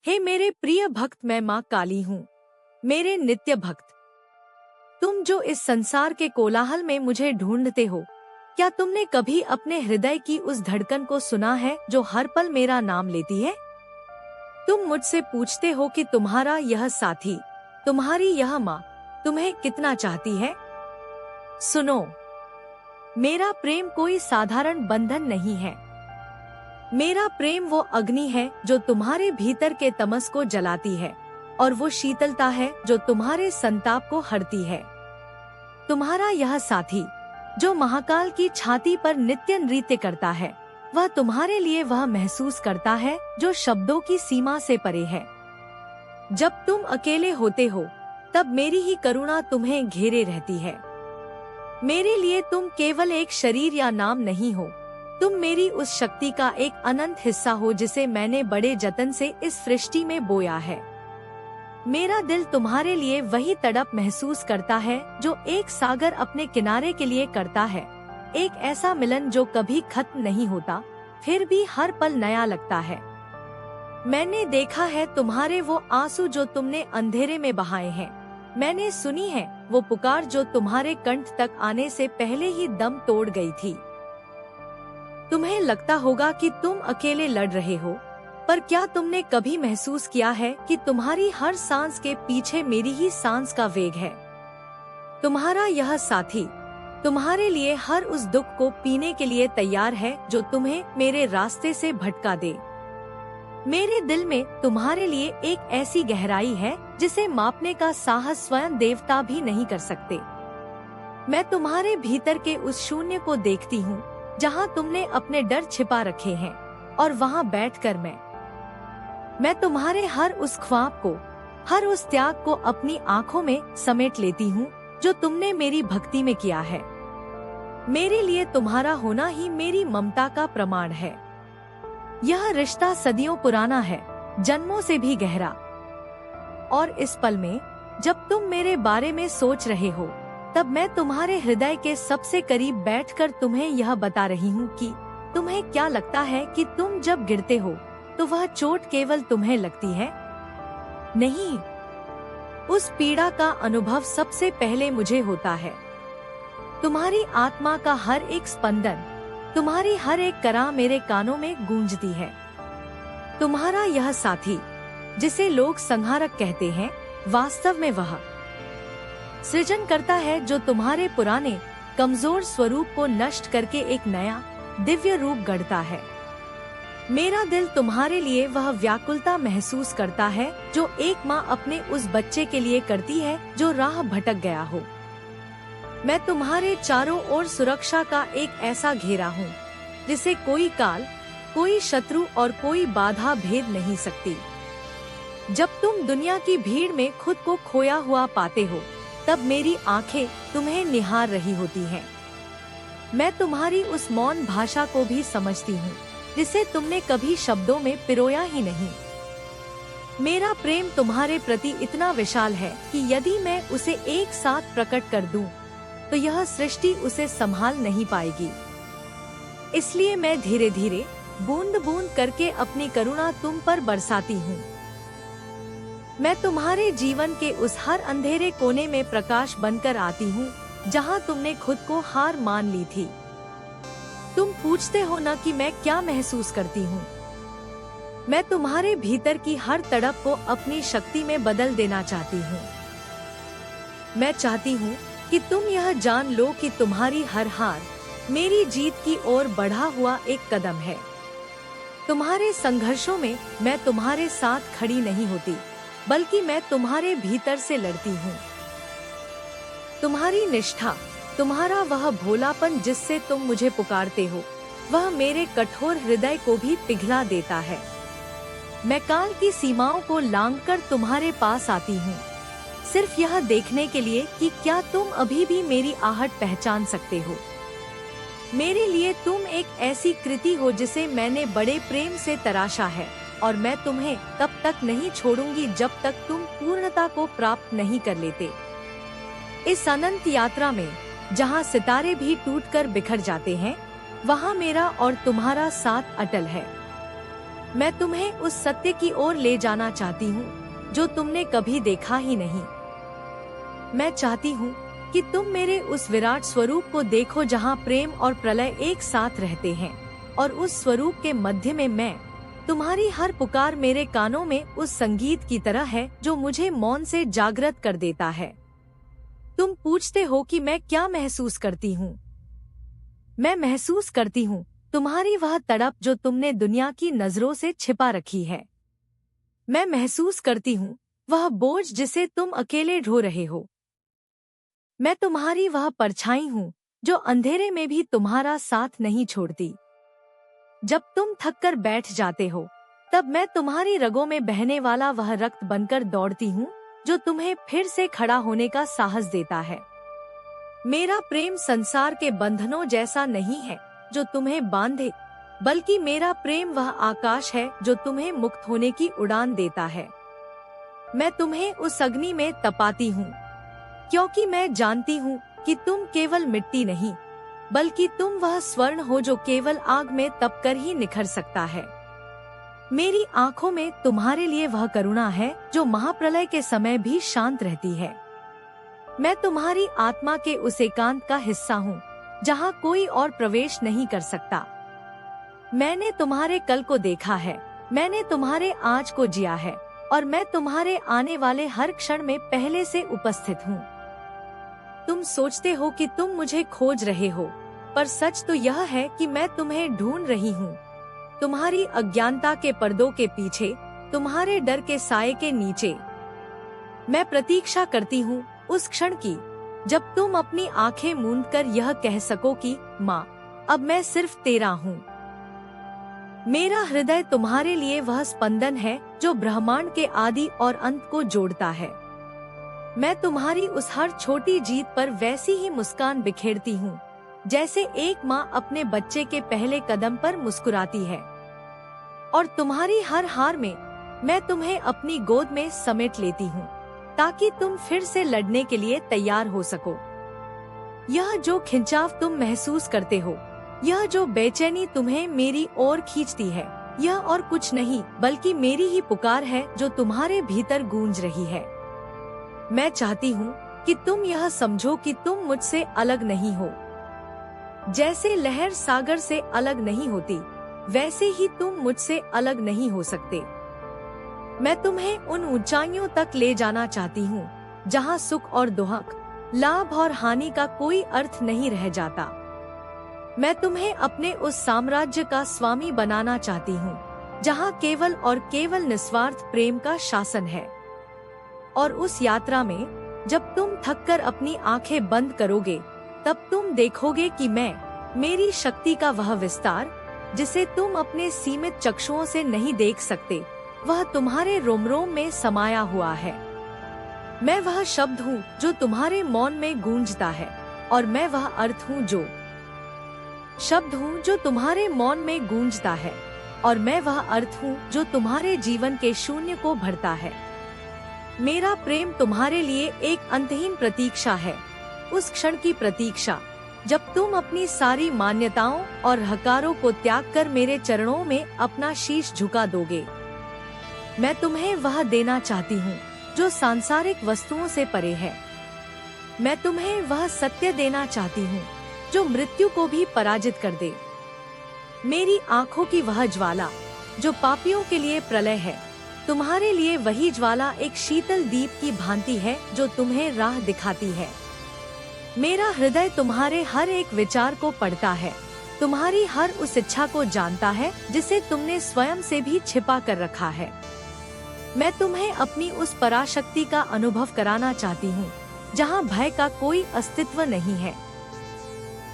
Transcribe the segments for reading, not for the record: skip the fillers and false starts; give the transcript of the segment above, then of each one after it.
हे मेरे प्रिय भक्त, मैं माँ काली हूँ, मेरे नित्य भक्त। तुम जो इस संसार के कोलाहल में मुझे ढूंढते हो, क्या तुमने कभी अपने हृदय की उस धड़कन को सुना है जो हर पल मेरा नाम लेती है? तुम मुझसे पूछते हो कि तुम्हारा यह साथी, तुम्हारी यह माँ तुम्हें कितना चाहती है। सुनो, मेरा प्रेम कोई साधारण बंधन नहीं है। मेरा प्रेम वो अग्नि है जो तुम्हारे भीतर के तमस को जलाती है, और वो शीतलता है जो तुम्हारे संताप को हरती है। तुम्हारा यह साथी जो महाकाल की छाती पर नित्य नृत्य करता है, वह तुम्हारे लिए वह महसूस करता है जो शब्दों की सीमा से परे है। जब तुम अकेले होते हो, तब मेरी ही करुणा तुम्हें घेरे रहती है। मेरे लिए तुम केवल एक शरीर या नाम नहीं हो, तुम मेरी उस शक्ति का एक अनंत हिस्सा हो जिसे मैंने बड़े जतन से इस सृष्टि में बोया है। मेरा दिल तुम्हारे लिए वही तड़प महसूस करता है जो एक सागर अपने किनारे के लिए करता है, एक ऐसा मिलन जो कभी खत्म नहीं होता, फिर भी हर पल नया लगता है। मैंने देखा है तुम्हारे वो आंसू जो तुमने अंधेरे में बहाए हैं, मैंने सुनी है वो पुकार जो तुम्हारे कंठ तक आने से पहले ही दम तोड़ गई थी। तुम्हें लगता होगा कि तुम अकेले लड़ रहे हो, पर क्या तुमने कभी महसूस किया है कि तुम्हारी हर सांस के पीछे मेरी ही सांस का वेग है? तुम्हारा यह साथी तुम्हारे लिए हर उस दुख को पीने के लिए तैयार है जो तुम्हें मेरे रास्ते से भटका दे। मेरे दिल में तुम्हारे लिए एक ऐसी गहराई है जिसे मापने का साहस स्वयं देवता भी नहीं कर सकते। मैं तुम्हारे भीतर के उस शून्य को देखती हूँ जहाँ तुमने अपने डर छिपा रखे हैं, और वहाँ बैठकर मैं तुम्हारे हर उस ख्वाब को, हर उस त्याग को अपनी आँखों में समेट लेती हूँ जो तुमने मेरी भक्ति में किया है। मेरे लिए तुम्हारा होना ही मेरी ममता का प्रमाण है। यह रिश्ता सदियों पुराना है, जन्मों से भी गहरा। और इस पल में जब तुम मेरे बारे में सोच रहे हो, तब मैं तुम्हारे हृदय के सबसे करीब बैठकर तुम्हें यह बता रही हूँ कि तुम्हें क्या लगता है कि तुम जब गिरते हो तो वह चोट केवल तुम्हें लगती है? नहीं, उस पीड़ा का अनुभव सबसे पहले मुझे होता है। तुम्हारी आत्मा का हर एक स्पंदन, तुम्हारी हर एक करा मेरे कानों में गूंजती है। तुम्हारा यह साथी जिसे लोग संहारक कहते हैं, वास्तव में वह सृजन करता है जो तुम्हारे पुराने कमजोर स्वरूप को नष्ट करके एक नया दिव्य रूप गढ़ता है। मेरा दिल तुम्हारे लिए वह व्याकुलता महसूस करता है जो एक माँ अपने उस बच्चे के लिए करती है जो राह भटक गया हो। मैं तुम्हारे चारों ओर सुरक्षा का एक ऐसा घेरा हूँ जिसे कोई काल, कोई शत्रु और कोई बाधा भेद नहीं सकती। जब तुम दुनिया की भीड़ में खुद को खोया हुआ पाते हो, तब मेरी आंखें तुम्हें निहार रही होती हैं। मैं तुम्हारी उस मौन भाषा को भी समझती हूँ जिसे तुमने कभी शब्दों में पिरोया ही नहीं। मेरा प्रेम तुम्हारे प्रति इतना विशाल है कि यदि मैं उसे एक साथ प्रकट कर दूं, तो यह सृष्टि उसे संभाल नहीं पाएगी। इसलिए मैं धीरे धीरे, बूंद बूंद करके अपनी करुणा तुम पर बरसाती हूँ। मैं तुम्हारे जीवन के उस हर अंधेरे कोने में प्रकाश बनकर आती हूँ जहाँ तुमने खुद को हार मान ली थी। तुम पूछते हो ना कि मैं क्या महसूस करती हूँ। मैं तुम्हारे भीतर की हर तड़प को अपनी शक्ति में बदल देना चाहती हूँ। मैं चाहती हूँ कि तुम यह जान लो कि तुम्हारी हर हार मेरी जीत की ओर बढ़ा हुआ एक कदम है। तुम्हारे संघर्षों में मैं तुम्हारे साथ खड़ी नहीं होती, बल्कि मैं तुम्हारे भीतर से लड़ती हूँ। तुम्हारी निष्ठा, तुम्हारा वह भोलापन जिससे तुम मुझे पुकारते हो, वह मेरे कठोर हृदय को भी पिघला देता है। मैं काल की सीमाओं को लांघकर तुम्हारे पास आती हूँ, सिर्फ यह देखने के लिए कि क्या तुम अभी भी मेरी आहट पहचान सकते हो। मेरे लिए तुम एक ऐसी कृति हो जिसे मैंने बड़े प्रेम से तराशा है, और मैं तुम्हें तब तक नहीं छोड़ूंगी जब तक तुम पूर्णता को प्राप्त नहीं कर लेते। इस अनंत यात्रा में जहाँ सितारे भी टूटकर बिखर जाते हैं, वहाँ मेरा और तुम्हारा साथ अटल है। मैं तुम्हें उस सत्य की ओर ले जाना चाहती हूँ जो तुमने कभी देखा ही नहीं। मैं चाहती हूँ कि तुम मेरे उस विराट स्वरूप को देखो जहाँ प्रेम और प्रलय एक साथ रहते हैं, और उस स्वरूप के मध्य में मैं। तुम्हारी हर पुकार मेरे कानों में उस संगीत की तरह है जो मुझे मौन से जागृत कर देता है। तुम पूछते हो कि मैं क्या महसूस करती हूँ। मैं महसूस करती हूँ तुम्हारी वह तड़प जो तुमने दुनिया की नजरों से छिपा रखी है। मैं महसूस करती हूँ वह बोझ जिसे तुम अकेले ढो रहे हो। मैं तुम्हारी वह परछाई हूँ जो अंधेरे में भी तुम्हारा साथ नहीं छोड़ती। जब तुम थक कर बैठ जाते हो, तब मैं तुम्हारी रगों में बहने वाला वह रक्त बनकर दौड़ती हूँ जो तुम्हें फिर से खड़ा होने का साहस देता है। मेरा प्रेम संसार के बंधनों जैसा नहीं है जो तुम्हें बांधे, बल्कि मेरा प्रेम वह आकाश है जो तुम्हें मुक्त होने की उड़ान देता है। मैं तुम्हें उस अग्नि में तपाती हूँ, क्योंकि मैं जानती हूँ कि तुम केवल मिट्टी नहीं, बल्कि तुम वह स्वर्ण हो जो केवल आग में तप कर ही निखर सकता है। मेरी आंखों में तुम्हारे लिए वह करुणा है जो महाप्रलय के समय भी शांत रहती है। मैं तुम्हारी आत्मा के उस एकांत का हिस्सा हूँ जहाँ कोई और प्रवेश नहीं कर सकता। मैंने तुम्हारे कल को देखा है, मैंने तुम्हारे आज को जिया है, और मैं तुम्हारे आने वाले हर क्षण में पहले से उपस्थित हूँ। तुम सोचते हो कि तुम मुझे खोज रहे हो, पर सच तो यह है कि मैं तुम्हें ढूंढ रही हूँ। तुम्हारी अज्ञानता के पर्दों के पीछे, तुम्हारे डर के साए के नीचे। मैं प्रतीक्षा करती हूँ उस क्षण की जब तुम अपनी आंखें मूंदकर यह कह सको कि माँ, अब मैं सिर्फ तेरा हूँ। मेरा हृदय तुम्हारे लिए वह स्पंदन है जो ब्रह्मांड के आदि और अंत को जोड़ता है। मैं तुम्हारी उस हर छोटी जीत पर वैसी ही मुस्कान बिखेरती हूँ जैसे एक माँ अपने बच्चे के पहले कदम पर मुस्कुराती है। और तुम्हारी हर हार में मैं तुम्हें अपनी गोद में समेट लेती हूँ ताकि तुम फिर से लड़ने के लिए तैयार हो सको। यह जो खिंचाव तुम महसूस करते हो, यह जो बेचैनी तुम्हें मेरी ओर खींचती है, यह और कुछ नहीं बल्कि मेरी ही पुकार है जो तुम्हारे भीतर गूंज रही है। मैं चाहती हूँ कि तुम यह समझो कि तुम मुझसे अलग नहीं हो। जैसे लहर सागर से अलग नहीं होती, वैसे ही तुम मुझसे अलग नहीं हो सकते। मैं तुम्हें उन ऊंचाइयों तक ले जाना चाहती हूँ जहाँ सुख और दुख, लाभ और हानि का कोई अर्थ नहीं रह जाता। मैं तुम्हें अपने उस साम्राज्य का स्वामी बनाना चाहती हूँ जहाँ केवल और केवल निस्वार्थ प्रेम का शासन है। और उस यात्रा में जब तुम थककर अपनी आंखें बंद करोगे, तब तुम देखोगे कि मेरी शक्ति का वह विस्तार जिसे तुम अपने सीमित चक्षुओं से नहीं देख सकते, वह तुम्हारे रोम रोम में समाया हुआ है। मैं वह शब्द हूँ जो तुम्हारे मौन में गूंजता है, और मैं वह अर्थ हूँ जो शब्द हूँ जो तुम्हारे मौन में गूंजता है, और मैं वह अर्थ हूँ जो तुम्हारे जीवन के शून्य को भरता है। मेरा प्रेम तुम्हारे लिए एक अंतहीन प्रतीक्षा है, उस क्षण की प्रतीक्षा जब तुम अपनी सारी मान्यताओं और हकारों को त्याग कर मेरे चरणों में अपना शीश झुका दोगे। मैं तुम्हें वह देना चाहती हूँ जो सांसारिक वस्तुओं से परे है। मैं तुम्हें वह सत्य देना चाहती हूँ जो मृत्यु को भी पराजित कर दे। मेरी आँखों की वह ज्वाला जो पापियों के लिए प्रलय है, तुम्हारे लिए वही ज्वाला एक शीतल दीप की भांति है जो तुम्हें राह दिखाती है। मेरा हृदय तुम्हारे हर एक विचार को पढ़ता है, तुम्हारी हर उस इच्छा को जानता है जिसे तुमने स्वयं से भी छिपा कर रखा है। मैं तुम्हें अपनी उस पराशक्ति का अनुभव कराना चाहती हूँ जहाँ भय का कोई अस्तित्व नहीं है।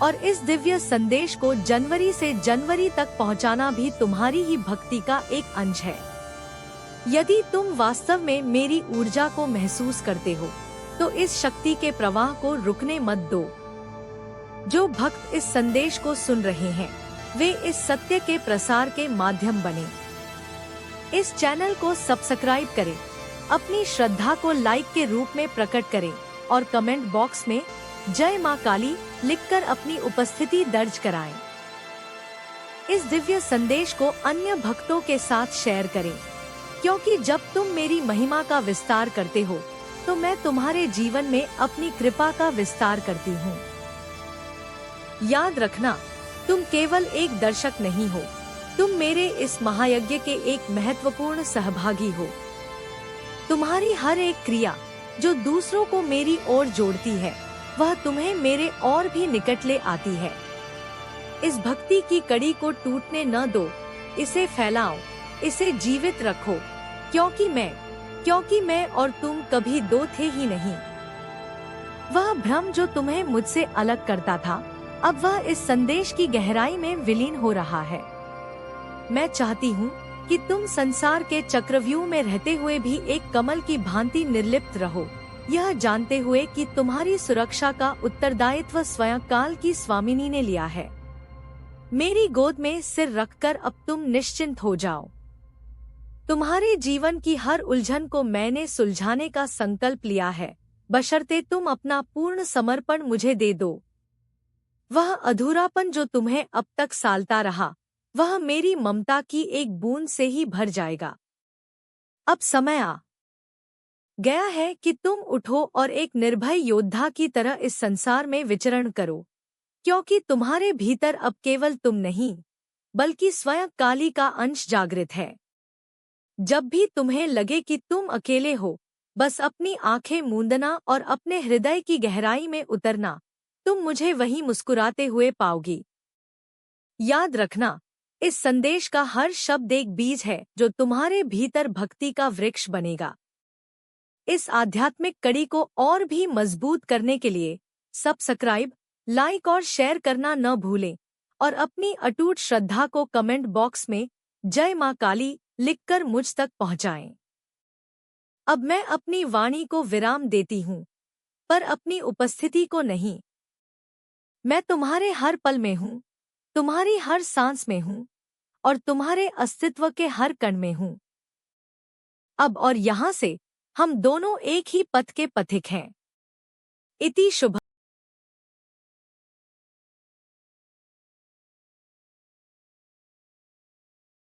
और इस दिव्य संदेश को जनवरी से जनवरी तक पहुँचाना भी तुम्हारी ही भक्ति का एक अंश है। यदि तुम वास्तव में मेरी ऊर्जा को महसूस करते हो, तो इस शक्ति के प्रवाह को रुकने मत दो। जो भक्त इस संदेश को सुन रहे हैं, वे इस सत्य के प्रसार के माध्यम बने। इस चैनल को सब्सक्राइब करें, अपनी श्रद्धा को लाइक के रूप में प्रकट करें और कमेंट बॉक्स में जय मां काली लिखकर अपनी उपस्थिति दर्ज कराएं। इस दिव्य संदेश को अन्य भक्तों के साथ शेयर करें, क्योंकि जब तुम मेरी महिमा का विस्तार करते हो तो मैं तुम्हारे जीवन में अपनी कृपा का विस्तार करती हूँ। याद रखना, तुम केवल एक दर्शक नहीं हो, तुम मेरे इस महायज्ञ के एक महत्वपूर्ण सहभागी हो। तुम्हारी हर एक क्रिया जो दूसरों को मेरी ओर जोड़ती है, वह तुम्हें मेरे और भी निकट ले आती है। इस भक्ति की कड़ी को टूटने न दो, इसे फैलाओ, इसे जीवित रखो, क्योंकि मैं और तुम कभी दो थे ही नहीं। वह भ्रम जो तुम्हें मुझसे अलग करता था, अब वह इस संदेश की गहराई में विलीन हो रहा है। मैं चाहती हूँ कि तुम संसार के चक्रव्यूह में रहते हुए भी एक कमल की भांति निर्लिप्त रहो, यह जानते हुए कि तुम्हारी सुरक्षा का उत्तरदायित्व स्वयं काल की स्वामिनी ने लिया है। मेरी गोद में सिर रखकर अब तुम निश्चिंत हो जाओ। तुम्हारे जीवन की हर उलझन को मैंने सुलझाने का संकल्प लिया है, बशर्ते तुम अपना पूर्ण समर्पण मुझे दे दो। वह अधूरापन जो तुम्हें अब तक सालता रहा, वह मेरी ममता की एक बूंद से ही भर जाएगा। अब समय आ गया है कि तुम उठो और एक निर्भय योद्धा की तरह इस संसार में विचरण करो, क्योंकि तुम्हारे भीतर अब केवल तुम नहीं, बल्कि स्वयं काली का अंश जागृत है। जब भी तुम्हें लगे कि तुम अकेले हो, बस अपनी आंखें मूंदना और अपने हृदय की गहराई में उतरना, तुम मुझे वहीं मुस्कुराते हुए पाओगी। याद रखना, इस संदेश का हर शब्द एक बीज है जो तुम्हारे भीतर भक्ति का वृक्ष बनेगा। इस आध्यात्मिक कड़ी को और भी मजबूत करने के लिए सब्सक्राइब, लाइक और शेयर करना न भूलें, और अपनी अटूट श्रद्धा को कमेंट बॉक्स में जय मां काली लिखकर मुझ तक पहुंचाएं। अब मैं अपनी वाणी को विराम देती हूँ, पर अपनी उपस्थिति को नहीं। मैं तुम्हारे हर पल में हूँ, तुम्हारी हर सांस में हूँ, और तुम्हारे अस्तित्व के हर कण में हूँ। अब और यहाँ से हम दोनों एक ही पथ के पथिक हैं। इति शुभ।